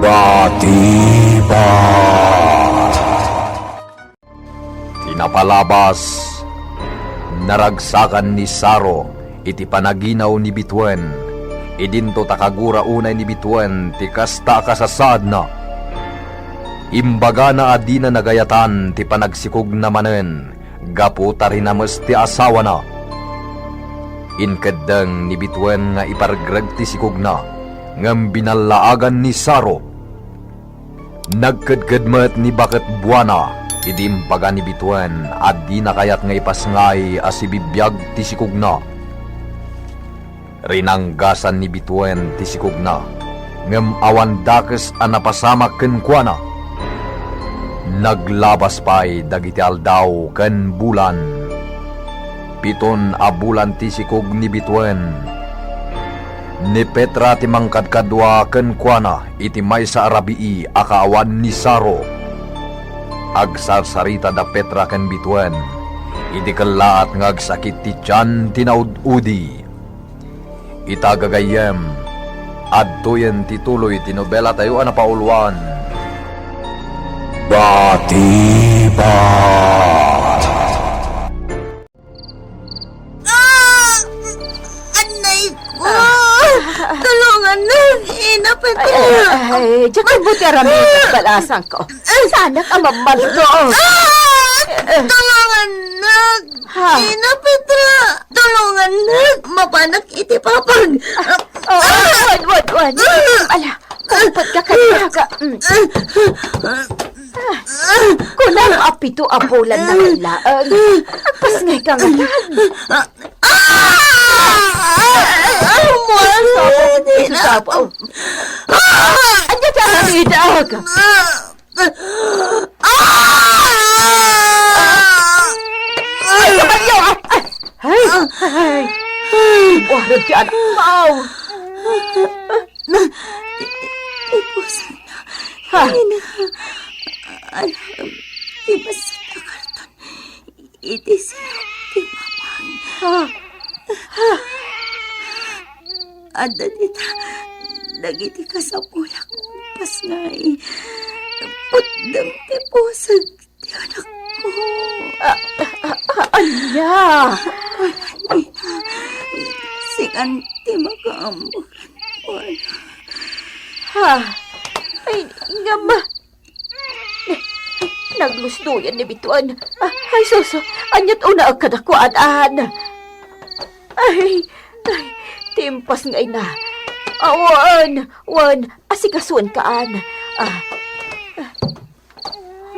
Katibat. Tinapalabas, naragsakan ni Saro, iti panaginaw ni Bituen, idinto takagura unay ni Bituen, ti kasta kasasad na. Imbaga na adi na nagayatan, ti panagsikog na manen, gaputa rin namas ti asawa na. Inkadang ni Bituen nga ipargrag ti sikog na, ngam binalaagan ni Saro. Nagkadkadmat ni Baket Buwana, idimbaga ni Bituen, at di na kayat nga ipasngay as ibibiyag ti sikog na. Rinanggasan ni Bituen ti sikog na, ngam awan dakes a napasamak ken kuana. Naglabas pa'y dagiti aldaw ken bulan. 7 a bulan ti sikog ni Bituen. Ni Petra ti mangkadkadwa ken kuana iti maysa arabii akaawan ni Saro. Agsarsarita da Petra ken Bituen, iti kalaat nga agsakit ti tiyan tinaud-udi. Itagagayem, adtoyen ti tuloy ti nobela tayo na pauluan. Katibat. Anay ko! Tulungan na! Inapit ko! Ay, diyan buti arami sa balasang ko. Sana ka mamaldo. Tulungan na! Inapit na! Tulungan na! Mapanak iti papag! Wan. Ala, kapag ka kanyaga. Kunang apito apulan na kailaan. Agpas ngay ka nga. Sapo. Anya ka nga nidag. Ay, kamanyo! Ay! Warag di anak mo! Ipusan na. Alam, di ba sa takarton? Iti siya, di mamang. Ada dita, nagiti ka sa pulak pas ngay. Putdang tipusag di anak ko. Anya! Nina, sikan di makaambulan ko. Ay, nga ba? Naglustuyan ni Bituan. Ay, suso. Anyat una ang kadakuan. Ay, timpas ngay na. Wan, asikasuan kaan.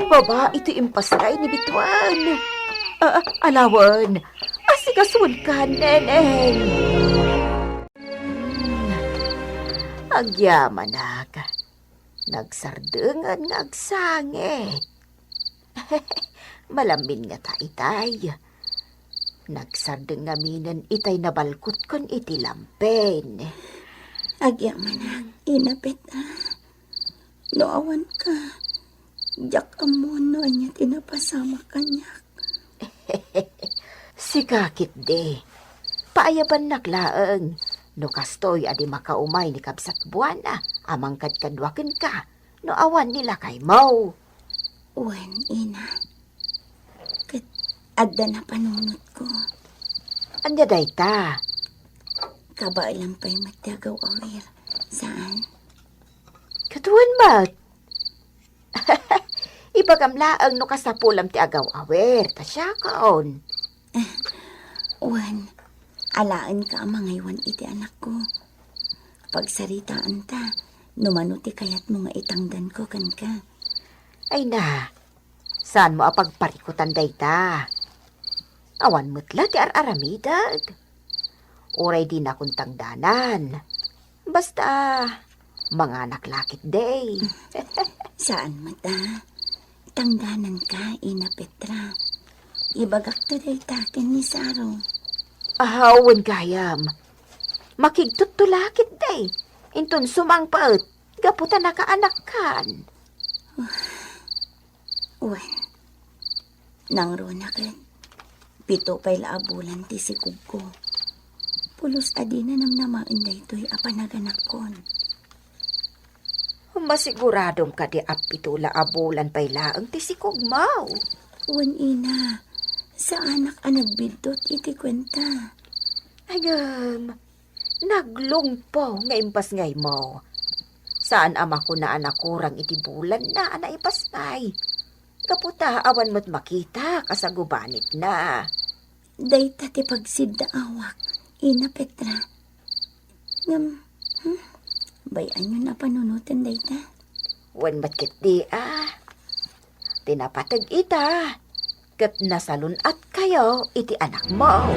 Baba, ito impas ngay ni Bituan. Alawan, asikasuan ka, neneng. Agyaman ka. Nagsardengan nga agsangit. Malamin nga ta itay. Nagsardeng nga minan itay nabalkot kon iti lampen. Agyaman ang inapit Noawan ka. Jak amono niya tinapasama kanyak. Si kakit de. Paayaban naklaeng. No kastoy adi makaumay ni kabsat buwana. Amang kadkadwaken ka. No awan nila kay mo. Wen, ina. Kat adda na panunot ko. Anya day ta? Kabailang pa'y magtagaw awir. Saan? Katuan mat. Ipagamlaang no kasapulam ti agaw awer. Tasya kaon. Wen, alaan ka ang mga iwan iti anak ko. Pagsaritaan ta, numanuti kayat mo nga itangdan ko kan ka. Ay na, saan mo apagparikutan day ta? Awan mutla ti ar-aramidag. Uray din akong tangdanan. Basta, mga naklakit day. Saan mo ta? Tangdanan ka, Ina Petra. Ibagak to day takin ni Saro. Ahawan gayam. Makigtutulakit day. Inton sumangpaut, gaputan nakaanak kan. Wen, nang ronakan, 7 pa'y laabulan ti sikog ko. Pulos adi na namnamain da ito'y apanaganak kon. Masiguradong ka di apitula abulan pay laang ti sikog maw. Wan ina, sa anak ang nagbidot iti kwenta. Ayam, naglungpaw nga impas ngay mo. Saan ama ko na anak kurang iti bulan na ana ipasnay. Kaputa awan mo't makita kasagubanit na. Dayta ti pagsidda awak, ina Petra. Bayan nyo na panunutan dayta. Wan matkit di Tinapatag ita. Kat nasalun at kayo iti anak mo.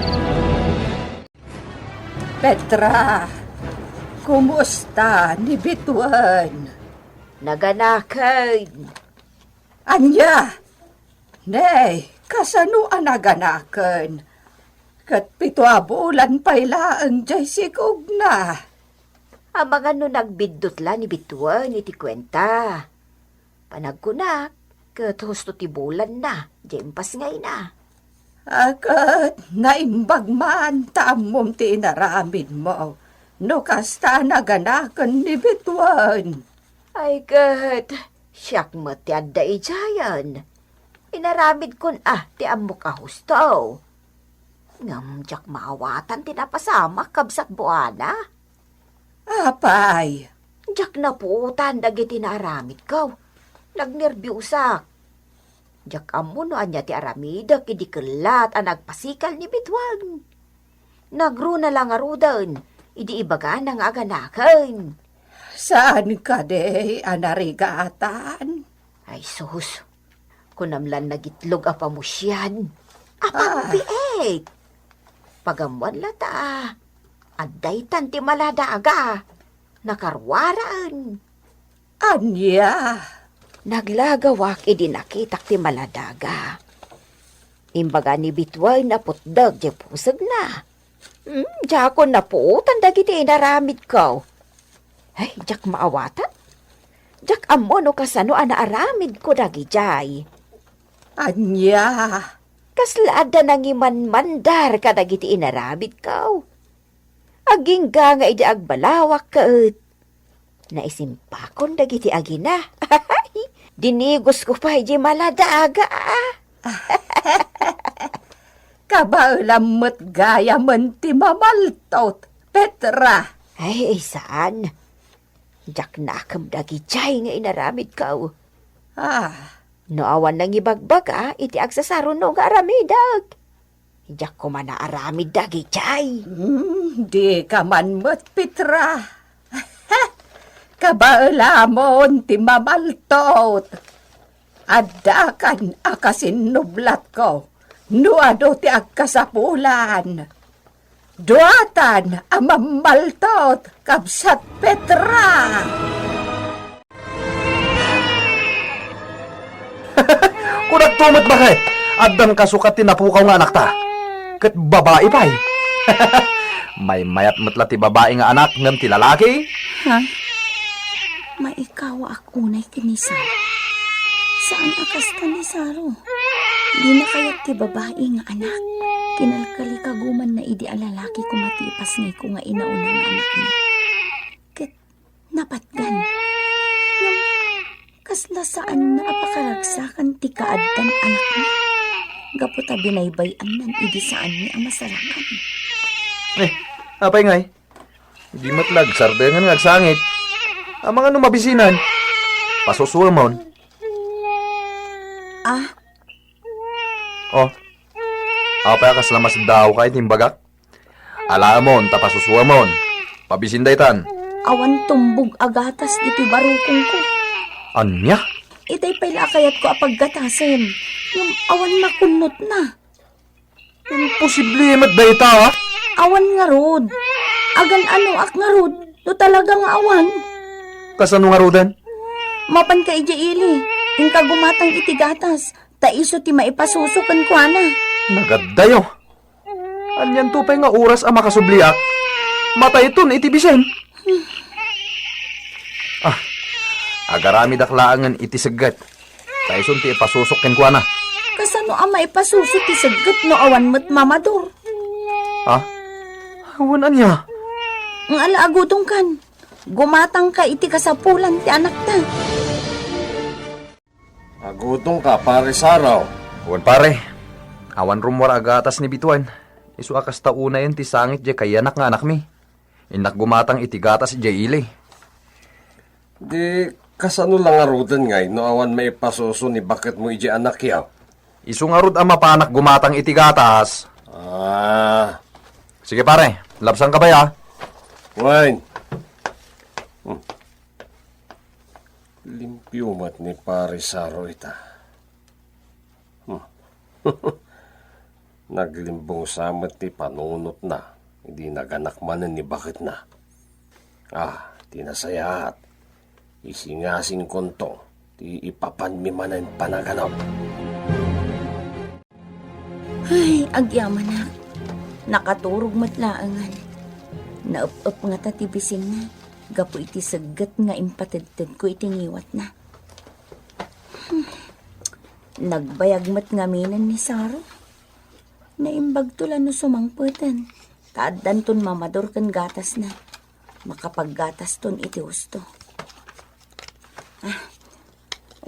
Petra, kumusta ni Bituan? Naganakan. Anya? Nay, kasano ang naganakan? Kat pito bulan pala ang jay sigog na. Ang mga no nagbidot la ni Bituan iti kwenta. Panagkunak, kat husto ti bulan na, jempas ngay na. Akat naimbag man tamom ti inaramid mo. No kasta naganakan ni Bituan. Ay kat, siyak mo ti adda ijayan. Inaramid kun ti amok a husto. Ngam jak maawatan tinapasama kabsat buana. Apay, Jak napuutan dagiti naaramid ko. Nagnerbyusak. Jak amo no anya ti aramidak idi kelat ang nagpasikal ni Bituan. Nagro na lang arudan, idi ibaga nang aganakan. saan ka de anarigatan? Ay sus, kunamlan nagitlog a pamusyan. Apang biek. Pagamuan lata, aday tanti maladaga. Nakarwaraan. Anya? Naglagawak idi nakitak ti maladaga. Imbaga ni Bituan na putdag di pusag na. Diyakon na po, tandag iti inaramid ko. Ay, diyak maawatan? Diyak amo no kasano anaaramid ko dagi jay. Anya? Kaslaada nang iman-mandar ka dagi iti inaramid ko. Aging nga iti agbalawak kaet. Naisimpakon dagi iti agina. Dinigos ko pa iti maladaga. Kabalamot gaya man ti mamaltot, Petra. Ay, saan? Jak nakam dagi jay nga inaramid ko. No awan nang ibagbaga, iti agsasaro no nga aramidag. Jak ko man naaramid dagi jay. Di ka man mo't, Petra. Kabaalamon ti mamaltot. Adakan akasinublat ko. Nuado ti agkasapulan. Duatan amamaltot kabsat Petra. Kunak tumot ba kay? Addan kasukat tinapukaw nga anak ta. Ket babae pa'y. May mayat matla ti babae nga anak ngam ti lalaki. Ha? Maikaw ak unay kinisa. Saan akas ka ni Saro? Di na kaya't ti babae nga anak. Kinalkali kaguman na idi alalaki kumatipas ngay ko nga inauna nga anak ni. Ket napatgan. Yung kasla saan na apakaragsakan ti kaaddan anak ni. Gaputa binaybayan nan idi saan ni ang masarakan. Apay ngay. Di matlag sardengan nga agsangit. Ang mga numabisinan. Pasusulmon. Oh. Apay akas lamas daw kahit himbagak. Alamon tapasusulmon. Pabisinday tan. Awan tumbog agatas iti barukong ko. Anya? Itay pala kayat ko apaggatasin. Yung awan makunot na. Imposible mat dayta ha? Awan nga rod. Agan ano ak nga rod. Do talagang awan. Kasano nga rodan? Mapan ka ija ili. Yung kagumatang itigatas. Taiso ti maipasusukan ko ana. Nagadayo. Anyan tupay nga oras ang makasubliak. Matay iton itibisen. Agarami daklaangan iti segat. Tayson ti ipasusok ken kuana. Kasano ang maipasusok ti sagat no awan mo't mamador. Awan anya. Ang alaagutong kan. Gumatang ka iti kasapulan ti anak ta. Agutong ka, pare Saraw. Huwag pare, awan rumor agatas ni bituan. Isu akas tauna yun ti sangit di kayanak nga anak mi. Inak gumatang iti gatas di ili. Di, kasano lang arudan ngay, no awan may pasuso ni bakit mo iji anak yaw. Isu nga rod ang mapanak gumatang iti gatas. Ah, Sige pare, labsan ka ba ya? wine. Limpyo mat ni pare Saraw ita. Naglimbong samat ni panunot na. Hindi naganak manan ni bakit na. Ah, tinasayahat. Isingasing konto. Ti ipapan mi manan panaganaw. Ay, agyaman na. Nakaturog matlaangan. Naup-up nga tatibising na. Gapo iti sagat nga impatid-tid ko iti ngiwat na. Nagbayag matngaminan ni Saro. Naimbag tulan no sumangputan. Taaddan ton mamador kan gatas na. Makapaggatas ton iti husto.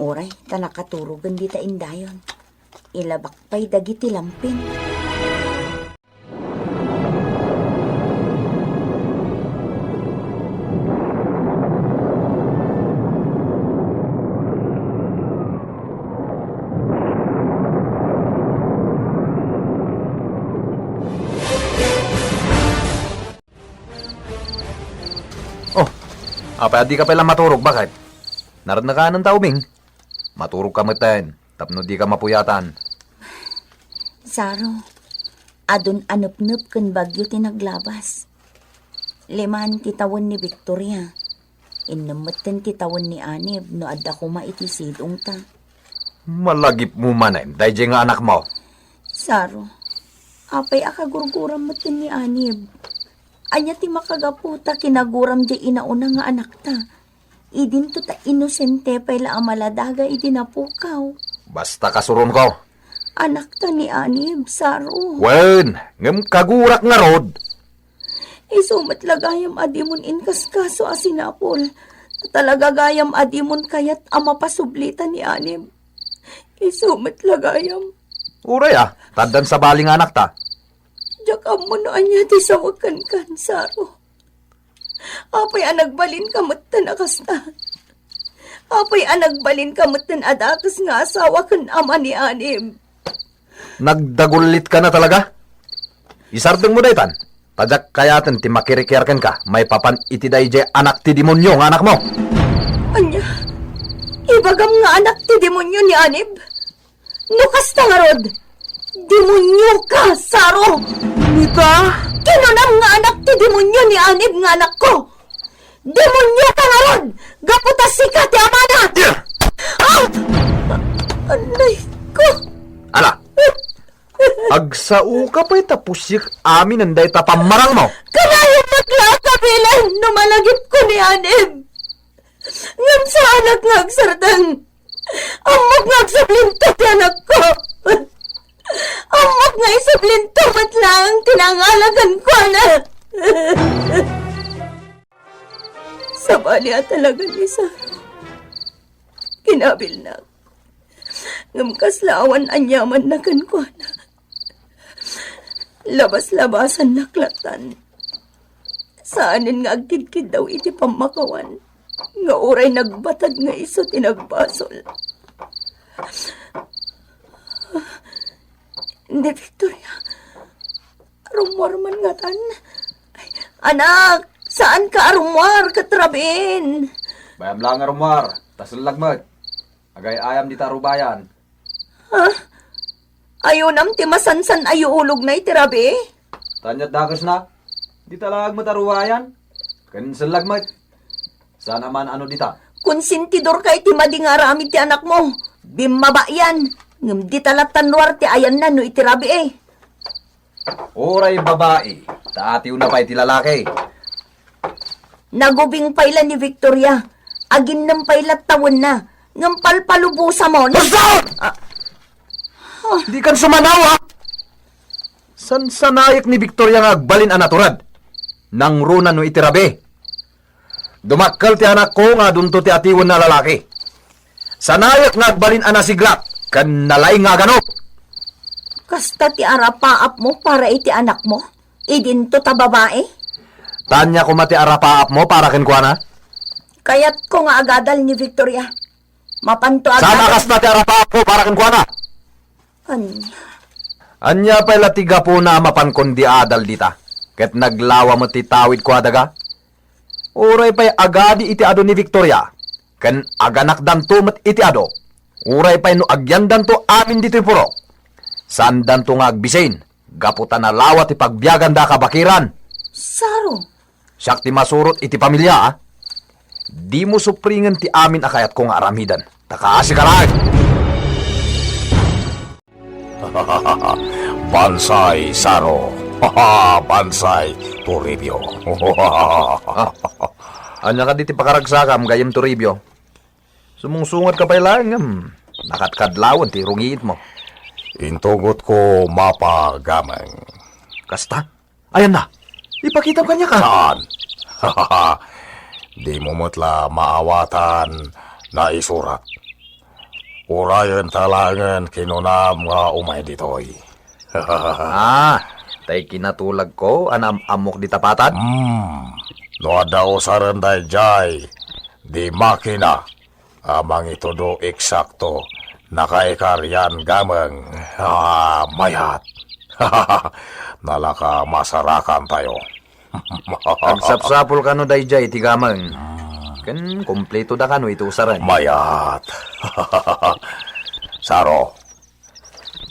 Oray, ta nakaturugan di ta indayon. Ilabak pa'y dagiti lampin. Oh, apa di ka pala maturog, bakit? Narad na ka ng taubing. Maturog ka matan, tapno di ka mapuyatan. Saro, adon anup-nup kan bagyo tinaglabas. Liman titawon ni Victoria. Inamatan titawon ni Anib no adda ko maitisidong ta. Malagip mo manen, dahil nga anak mo. Saro, apay akagurguram matin ni Anib. Anya ti makagaputa kinaguram di inauna nga anak ta. Idin to ta inosente pay la amaladaga idinapukaw. Basta kasuron ko. Anak ta ni Anib, Saro. Wen, ngem kagurak nga rod. Isumat lagayam adimon inkaskaso asinapol. Talaga gayam adimon kayat ama pasublitan ni Anib. Isumat lagayam. Uray taddan sa baling anak ta. Jakam mo no anya ti sawakan kan, Saro. Apay anagbalin kamatan akasta. Apay anagbalin kamatan adakas nga asawa kan ama ni Anib. Nagdagulit ka na talaga? Isardeng mo daytan. Tadyak kayaten ti makirikyarken ka. May papan iti dayjay anak ti demonyo nga anak mo. Anya, ibagam nga anak ti demonyo ni Anib. Nukas tangarod. Demonyo ka, Saro! Nita? Kinunam nga anak ti demonyo ni Anib nga anak ko! Demonyo ka nga ron! Gaputas sika ti amana! Anay ko! Ala! Agsao ka pa'y tapusik amin ang day tapamarang mo! Kanayong maglakabilan no malagip ko ni Anib! Ngam sa anak nga agsartan! Amok nga agsablinto ti anak ko! Amok nga isablinto mat lang tinangalagan ko na! Sa balya talaga ni Saro. Kinabil na. Ngamkaslawan anyaman na kan ko na. Labas-labasan naklatan. Saanin nga agkidkid daw iti pamakawan. Nga oray nagbatad nga iso tinagbasol. Hindi, Victoria. Arumwar man nga tan. Ay, anak, saan ka arumwar katrabin? Bayam lang nga rumar, tasulagmat. Agay ayam di tarubayan. Ha? Ayaw nam ti masansan ayo ulog na itirabi? Tanyat dakas na. Di talag matarubayan. Kansalagmat. Sana man ano dita. Konsentidor ka iti madingaramid ti anak mo. Bimaba yan. Ngam di talatanwar ti ayan na no itirabi eh. Oray babae, taatiw na pa iti lalaki. Nagubing payla ni Victoria. Agin ng payla tawon na. Ngam palpalubusa mo. Di kan sumanawa. San sanayak ni Victoria nga agbalin anaturad? Nang runa no itirabi. Dumakkel ti anak ko nga dunto ti atiwan na lalaki. Sanayak nga agbalin ana siglat, kan nalay nga ganop. Kasta ti arapaap mo para iti anak mo? Idinto ta babae? Tanya ko mati arapaap mo para kenkwana? Kayat ko nga agadal ni Victoria. Mapanto Sana agadal. kas na ti arapaap mo para kenkwana? Anya. Anya pa'y latiga po na mapan kundi adal dita. Ket naglawa mo ti tawid ko adaga. Uray pa'y agadi iti ado ni Victoria. Ken aganak danto mat iti ado. Uray pa'y no agyan danto amin dito'y puro. Saan danto nga agbisain. Gaputan na lawat ti pagbiyagan da kabakiran. Saro. Siyak ti masurot iti pamilya, ah. Di mo supringen ti amin akayat ko nga aramidan. Takaasi ka lang. Bansay, Saro. Bansay, Toribio. Anya ka diti pakaragsakam, gayam Toribio. Sumungsungat ka pa'y lang, nakatkadlawan ti rungiit mo. Intugot ko mapagamang. Kasta? Ayan na. Ipakita ka niya ka. Saan? Di mo mutla maawatan na isurat. Urayan talangan kinunam nga umay ditoy. Tay kinatulag ko, anam amok di tapatan. No daw saranday jay, di makina. Amang ito do eksakto, nakaikaryan gamang mayat. Nalaka masarakan tayo. Agsapsapol ka no dayjay, tigamang. Kan kompleto da ka no ito usaran. Mayat. Saro,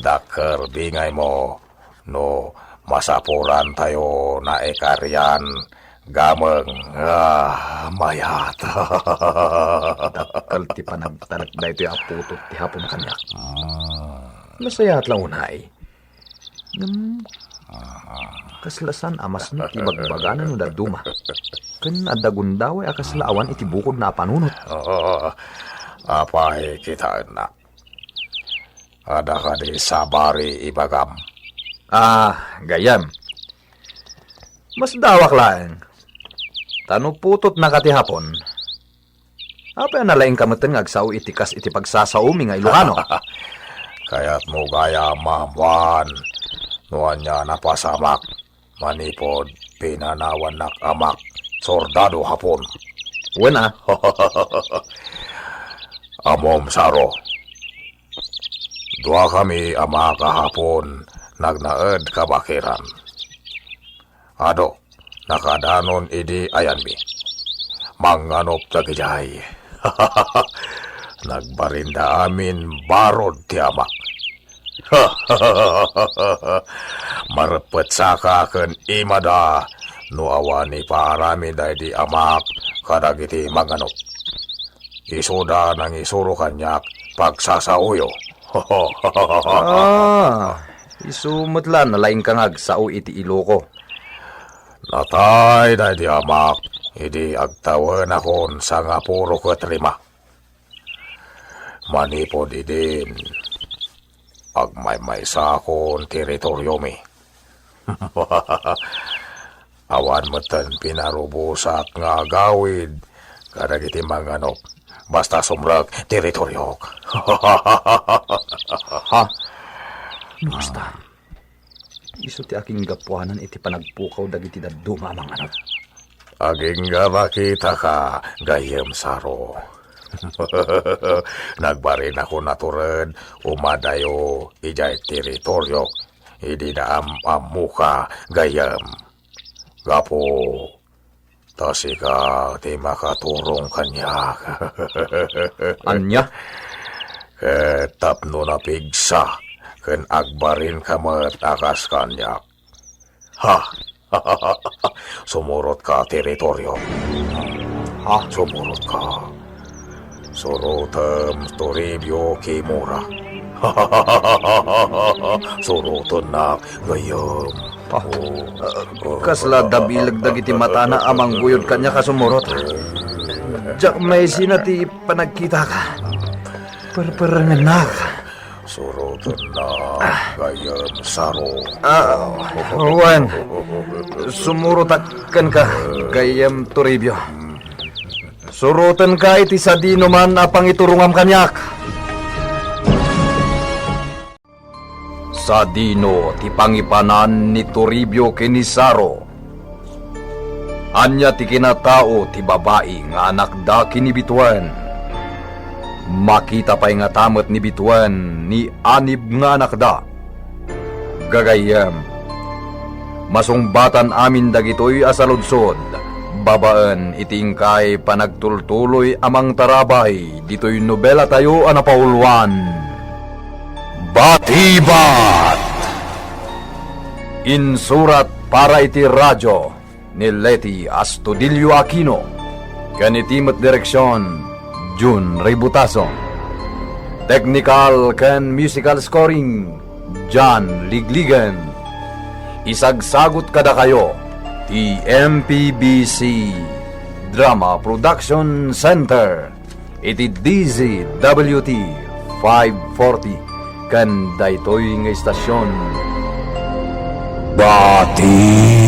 dakar bingay mo, no masapuran tayo na ikaryan gamang mayat. Dakal ti panagtanak da ito yung aputot ti hapon kanyak. Masaya at lang unay. Kaslasan amas no ti bagbaganan no daduma. Kan adagundaway akaslaawan iti bukod na panunot. Apay kita na. Ada ka di sabari ibagam. Gayam. Mas dawak lang. Tano putot na katihapon. Apa na laing kamuten ngagsaw itikas iti pagsasaumi nga Ilocano. Kaya't mo gaya mamuan. Nuan niya napasamak. Manipod pinanawan nak amak. Sordado hapon. Wena. Amom Saro. Dua kami ama kahapon nagnaed kabakiran. Ado, nakadanon idi ayanmi. Manganop tagijay. Nagbarinda amin barod ti amak. Marepet saka ken imada no awani parami day di amak kadagiti manganop. Isuda nang isuro kanyak pagsasauyo. Isumutlan na laing kang agsaw iti Iloco. Natay day di amak, idi agtawan akon sa nga puro katrima. Manipod idin, agmay-maysa akon teritoryo mi. Awan matan pinarubusak nga agawid, kadagiti manganop, basta sumrag teritoryo. Basta. Iso ti aking gapuanan iti panagpukaw dagiti daduma manganop. Aging nga makita ka, gayem Saro. Nagbarin ako natured, umadayo, ijay teritoryo, hindi na amuka, gayem. Gapo, tasi ka, di makaturong kanya. Anya? Tapno na pigsa, ken agbarin ka matakas kanya. Sumurot ka teritoryo. Sumurot ka. Surutem Toribio Kimura. Suruton na gayam. Kasla dabilag dagiti mata na amang guyod kanya kasumurot. Diyak may sinati panagkita ka. Perperengenak. Suruton na gayam Saro. Juan, sumurotakan ka, gayam Toribio. Surutan ka iti sa di naman apang iturungam kanyak. Sa dino ti pangipanan ni Toribio Kenisaro. Anya ti kinatao ti babae nga anak da kinibituan. Makita pa'y nga tamat ni bituan ni anib nga anak da. Gagayam, masungbatan amin dagitoy asaludsod. Babaan itingkay panagtultuloy amang tarabay ditoy nobela tayo anapaulwan. Batibat! Insurat para iti radyo ni Leti Astudillo Aquino. Kanitimat direksyon Jun Ributaso. Technical can musical scoring John Ligligan. Isagsagot kada kayo ti MPBC Drama Production Center iti DZWT 540 kan daytoy nga istasyon. Bati